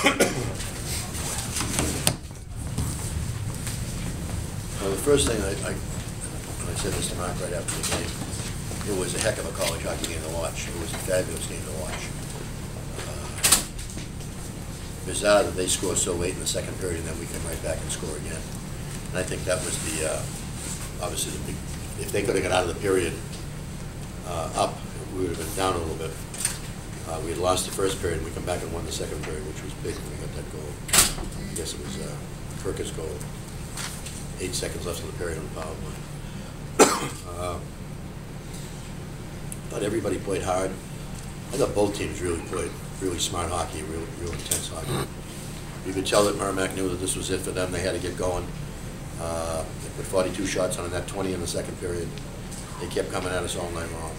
Well, the first thing when I said this to Mark right after the game, it was a heck of a college hockey game to watch. It was a fabulous game to watch. Bizarre that they scored so late in the second period and then we came right back and score again. And I think that was obviously the big, if they could have got out of the period up, we would have been down a little bit. We had lost the first period and we come back and won the second period, which was big when we got that goal. I guess it was Kirkus' goal. 8 seconds left in the period on the power play. Thought everybody played hard. I thought both teams really played really smart hockey, real intense hockey. You could tell that Merrimack knew that this was it for them. They had to get going. They put 42 shots on a net, 20 in the second period. They kept coming at us all night long.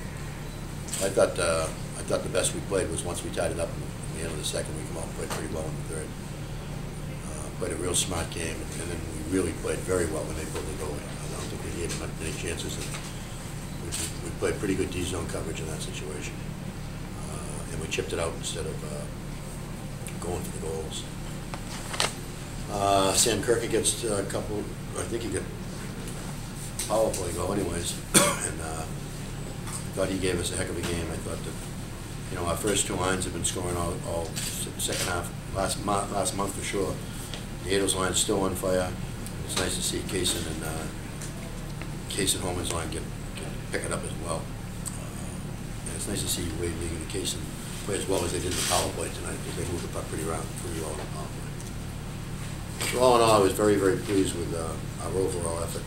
I thought the best we played was once we tied it up in the end of the second. We come out and played pretty well in the third. Played a real smart game, and then we really played very well when they pulled the goal in. I don't think we gave them many chances. We played pretty good D-zone coverage in that situation. And we chipped it out instead of going for the goals. Sam Kirk gets a couple, I think he got power play goal anyways, and I thought he gave us a heck of a game. I thought that, you know, our first two lines have been scoring all second half, last month for sure. The Ados line is still on fire. It's nice to see Kaysen and Holman's line pick it up as well. And it's nice to see Wade League and Kaysen play as well as they did in the power play tonight, because they moved the puck pretty well in the power play. So all in all, I was very, very pleased with our overall effort.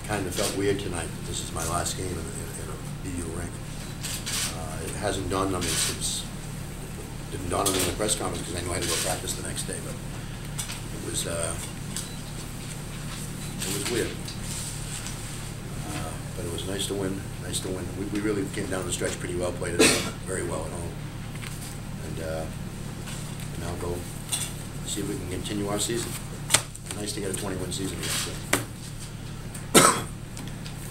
Kind of felt weird tonight that this is my last game in a BU rink. It hasn't dawned on me since. Didn't dawn on me in the press conference because I knew I had to go practice the next day, but it was weird. But it was nice to win. Nice to win. We really came down the stretch pretty well. Played it very well at home, and now go see if we can continue our season. Nice to get a 20-win season again.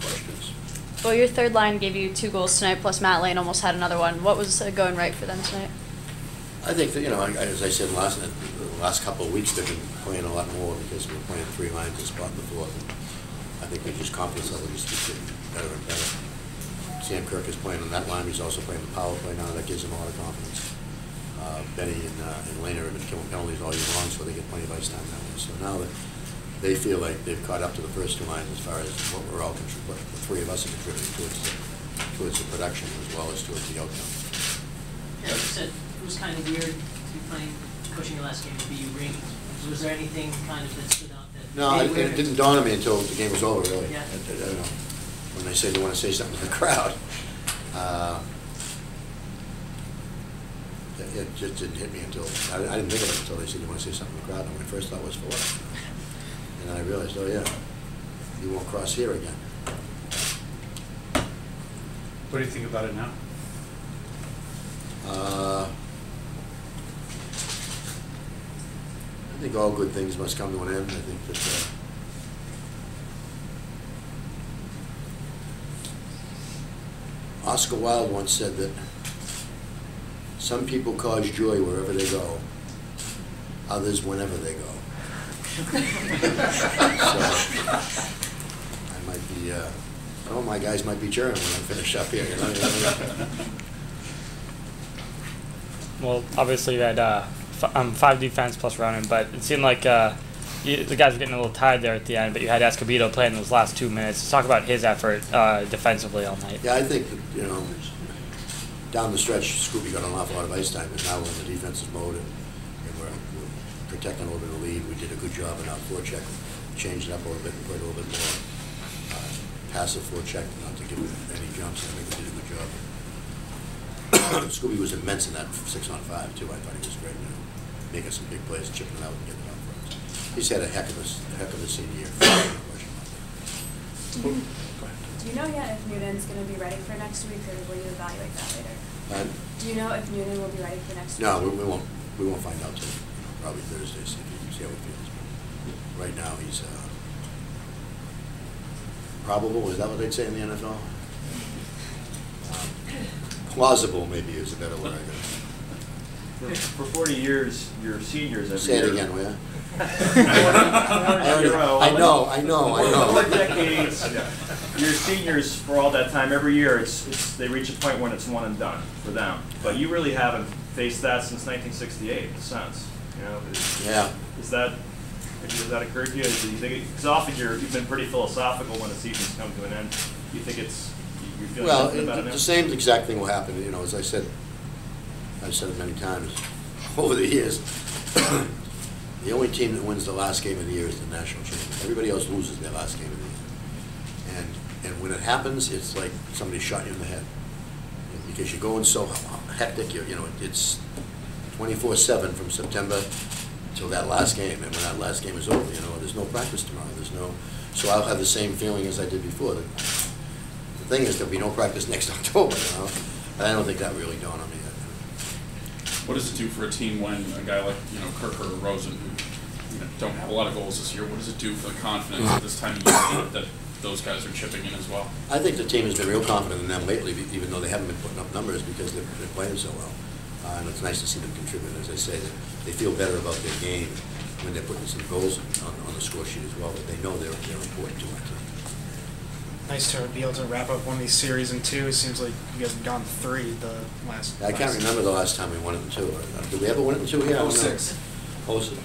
Questions? Well, your third line gave you 2 goals tonight, plus Matt Lane almost had another one. What was going right for them tonight? I think that, you know, as I said the last couple of weeks, they've been playing a lot more because we're playing 3 lines and spot in the fourth. I think they just confidence level just keeps getting better and better. Sam Kirk is playing on that line. He's also playing the power play now. That gives him a lot of confidence. Benny and Lehner have been killing penalties all year long, so they get plenty of ice time that way. So now that they feel like they've caught up to the first 2 lines as far as what we're all contributing, the 3 of us are contributing towards the production as well as towards the outcome. Yeah, like you said, it was kind of weird to be pushing your last game to BU rink. Was there anything kind of that stood out? No, it didn't dawn on me until the game was over, really. Yeah. I don't know. When they say they want to say something to the crowd, it just didn't hit me until, I didn't think of it until they said they want to say something to the crowd. And my first thought was, for what? And then I realized, oh yeah, you won't cross here again. What do you think about it now? I think all good things must come to an end. I think that Oscar Wilde once said that some people cause joy wherever they go, others whenever they go. So I might be, some of my guys might be cheering when I finish up here. You know? Well, obviously you had 5 defense plus running, but it seemed like the guys were getting a little tired there at the end, but you had Escobedo playing those last 2 minutes. Let's talk about his effort defensively all night. Yeah, I think that, you know, down the stretch, Scoopy got an awful lot of ice time, but now we're in the defensive mode and we're protecting a little bit of the lead. We did a good job in our forecheck, changed it up a little bit and played a little bit more passive forecheck, not to give it any jumps. I think we did a good job. Scooby was immense in that 6-on-5 too. I thought he was great, you know, making some big plays, chipping it out and getting it out for us. He's had a heck of a senior year. Do you know yet if Noonan's going to be ready for next week, or will you evaluate that later? Do you know if Noonan will be ready for next week? No, we won't find out till probably Thursday. See how he feels. But right now he's probable. Is that what they'd say in the NFL? plausible maybe is a better word, I guess. For 40 years, your seniors every Say year. it again, will ya? I know. 4 decades, your seniors for all that time, every year, they reach a point when it's one and done for them. But you really haven't faced that since 1968, in a sense. You know, Yeah. Has that occurred to you? Do you think? Because often you've been pretty philosophical when the season's come to an end. Do you think you're feeling Well, different about it now? the same exact thing will happen, you know, as I've said it many times over the years. The only team that wins the last game of the year is the national champion. Everybody else loses their last game of the year. And when it happens, it's like somebody shot you in the head. Because you're going so hectic, you know, it's 24/7 from September till that last game. And when that last game is over, you know, there's no practice tomorrow. So I'll have the same feeling as I did before. The thing is, there'll be no practice next October, you know. I don't think that really dawned on me yet. What does it do for a team when a guy like, you know, Kirk or Rosen, who don't have a lot of goals this year, what does it do for the confidence at this time of year that those guys are chipping in as well? I think the team has been real confident in them lately, even though they haven't been putting up numbers because they're playing so well. And it's nice to see them contribute. As I say, they feel better about their game when they're putting some goals on the score sheet as well, but they know they're important to our team. Nice to be able to wrap up one of these series in 2. It seems like you guys have gone 3 the last. I can't remember the last time we won it in 2. Did we ever win it in 2 here? 06. 06.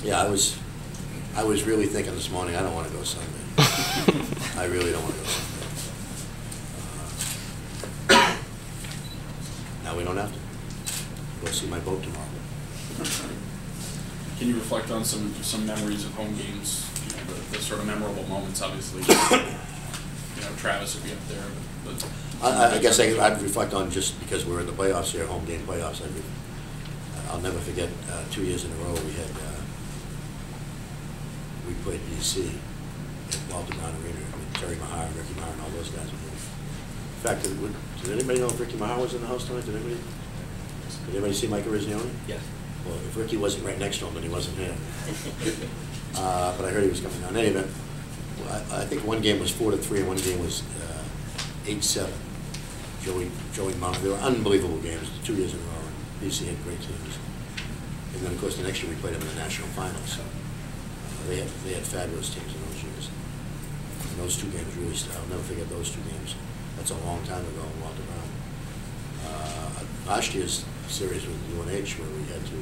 Yeah, I was really thinking this morning, I don't want to go Sunday. I really don't want to go Sunday. Now we don't have to. Go see my boat tomorrow. Can you reflect on some memories of home games? You know, the sort of memorable moments, obviously. You know, Travis would be up there. But I guess I'd reflect on, just because we're in the playoffs here, home game playoffs. I'll never forget 2 years in a row we played BC at Walter Brown Arena with Terry Mahar, Ricky Mahar, and all those guys. In fact, did anybody know if Ricky Mahar was in the house tonight? Did anybody see Mike Arizioni? Yes. Well, if Ricky wasn't right next to him, then he wasn't here. But I heard he was coming down. In any event, I think one game was 4-3 and one game was 8-7. Joey Mount. They were unbelievable games 2 years in a row. And BC had great teams. And then, of course, the next year we played them in the national finals. So they had fabulous teams in those years. And those 2 games really, I'll never forget those 2 games. That's a long time ago in Walter Brown. Last year's series with UNH, where we had to,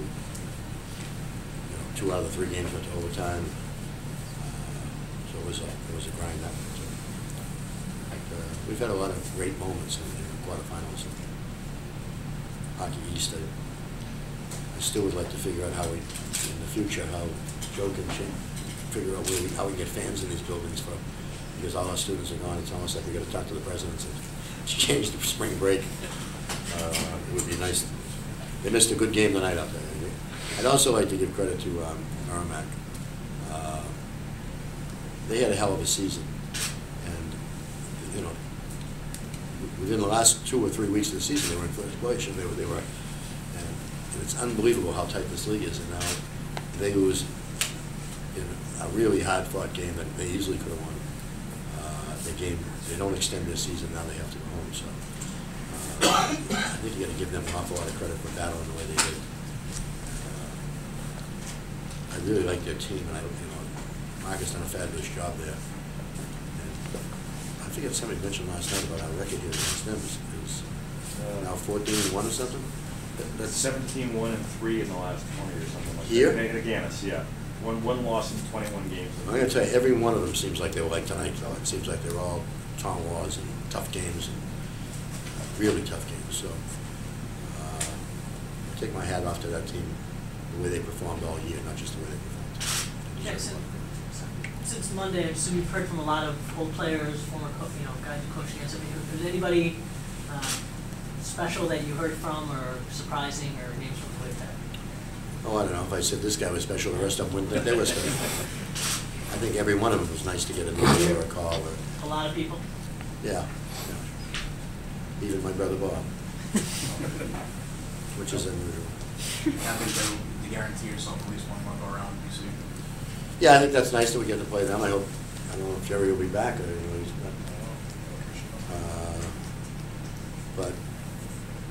2 out of the 3 games went to overtime. So it was a grind up. So, we've had a lot of great moments in the quarterfinals. Hockey East, I still would like to figure out how in the future, how Joe can figure out how we get fans in these buildings because all our students are gone. It's almost like we got to talk to the presidents and change the spring break. It would be nice. They missed a good game tonight out there. I'd also like to give credit to Merrimack. They had a hell of a season, and within the last 2 or 3 weeks of the season, they were in first place. And and it's unbelievable how tight this league is. And now they lose in a really hard-fought game that they easily could have won. They don't extend their season, now they have to go home. So I think you got to give them an awful lot of credit for battling the way they did. I really like their team, and Mark has done a fabulous job there. And I forget somebody mentioned last night about our record here against them is now 14-1 or something. That's 17-1-3 in the last 20 or something like Here? that. Agganis, yeah. One loss in 21 games. I'm going to tell you, every one of them seems like they were like tonight, though. It seems like they're all Tom Wars and tough games, and really tough games. So I take my hat off to that team, the way they performed all year, not just the way they performed. Jackson, since Monday, I assume you've heard from a lot of old players, former guys who coached against. Is anybody special that you heard from, or surprising, or names from the way that? Oh, I don't know. If I said this guy was special, the rest of them wouldn't think they were special. I think every one of them was nice to get a meeting or a call. A lot of people? Yeah. Even my brother Bob, which is unusual. To guarantee yourself at least one more go around BC. Yeah, I think that's nice that we get to play them. I don't know if Jerry will be back. Or, he's not. but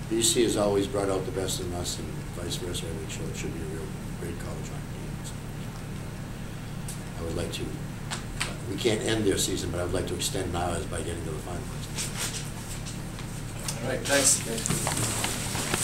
BC has always brought out the best in us, and vice versa. I think so it should be a real great college hockey game. So I would like to. We can't end their season, but I would like to extend ours by getting to the finals. All right, thanks.